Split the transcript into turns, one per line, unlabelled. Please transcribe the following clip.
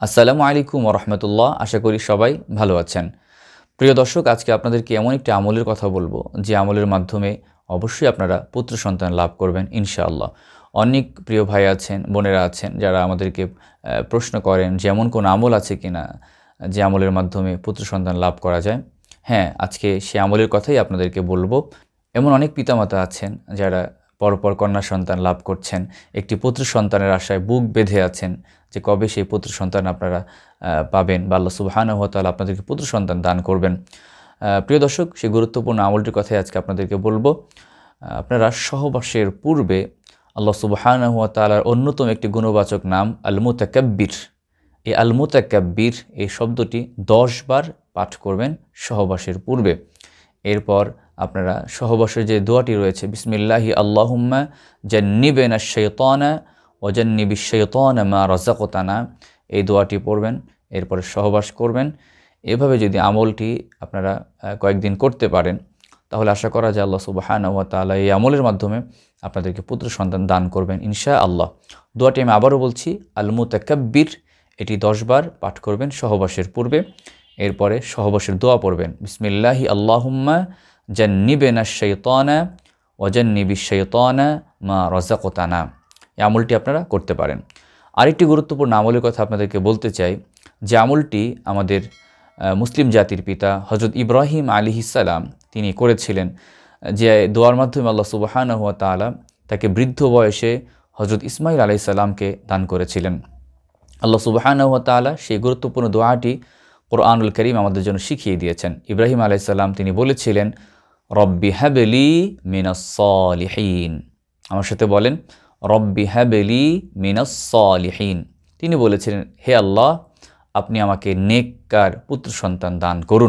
আসসালামু আলাইকুম ওয়া রাহমাতুল্লাহ। আশা করি সবাই ভালো আছেন। প্রিয় দর্শক, আজকে আপনাদেরকে এমন একটি আমলের কথা বলবো যে আমলের মাধ্যমে অবশ্যই আপনারা পুত্র সন্তান লাভ করবেন ইনশাআল্লাহ। অনেক প্রিয় ভাই আছেন, বোনেরা আছেন যারা আমাদেরকে প্রশ্ন করেন যে এমন কোন আমল আছে কিনা যে আমলের মাধ্যমে পুত্র সন্তান লাভ করা যায়। হ্যাঁ, আজকে সে আমলের কথাই আপনাদেরকে বলবো। এমন অনেক পিতামাতা আছেন যারা পরপর কন্যা সন্তান লাভ করছেন, একটি পুত্র সন্তানের আশায় বুক বেঁধে আছেন যে কবে সেই পুত্র সন্তান আপনারা পাবেন বা আল্লাহ সুবহানাহু ওয়া তাআলা আপনাদেরকে পুত্র সন্তান দান করবেন। প্রিয় দর্শক, সেই গুরুত্বপূর্ণ আমলটির কথাই আজকে আপনাদেরকে বলবো। আপনারা সহবাসের পূর্বে আল্লাহ সুবহানাহু ওয়া তাআলার অন্যতম একটি গুণবাচক নাম আল মুতাকাব্বির, এই আল মুতাকাব্বির এই শব্দটি 10 বার পাঠ করবেন সহবাসের পূর্বে। এরপর আপনারা সহবাসের যে দোয়াটি রয়েছে, বিসমিল্লাহি আল্লাহুম্মা জান্নিবিনাশ শাইতানা ওয়া জান্নিবিশ শাইতানা মা রাযাকতানা, এই দোয়াটি পড়বেন। এরপরে সহবাস করবেন। এভাবে যদি আমলটি আপনারা কয়েকদিন করতে পারেন, তাহলে আশা করা যায় আল্লাহ সুবহানাহু ওয়া তাআলা এই আমলের মাধ্যমে আপনাদেরকে পুত্র সন্তান দান করবেন ইনশাআল্লাহ। দোয়াটি আমি আবারও বলছি, আল মুতাকাব্বির, এটি 10 বার পাঠ করবেন সহবাসের পূর্বে। এরপরে সহবাসের দোয়া পড়বেন, বিসমিল্লাহি আল্লাহুম্মা জান্নিবিনাশ শাইতানা ওয়া জান্নিবিশ শাইতানা মা রাযাকতানা। এই আমলটি আপনারা করতে পারেন। আরেকটি গুরুত্বপূর্ণ আমলের কথা আপনাদেরকে বলতে চাই, যে আমলটি আমাদের মুসলিম জাতির পিতা হযরত ইব্রাহিম আলাইহিস সালাম তিনি করেছিলেন, যে দোয়ার মাধ্যমে আল্লাহ সুবহানাহু ওয়া তাআলা তাকে বৃদ্ধ বয়সে হযরত ইসমাঈল আলাইহিস সালামকে দান করেছিলেন। আল্লাহ সুবহানাহু ওয়া তাআলা সেই গুরুত্বপূর্ণ দোয়াটি কোরআনুল কারীম আমাদের জন্য শিখিয়ে দিয়েছেন। ইব্রাহিম আলাইহিস সালাম তিনি বলেছিলেন, রব্বি হাবলি মিনাস সালিহিন। আমার সাথে বলেন, রব্বি হাবলি মিনাস সালিহিন। তিনি বলেছিলেন, হে আল্লাহ, আপনি আমাকে নেককার পুত্র সন্তান দান করুন।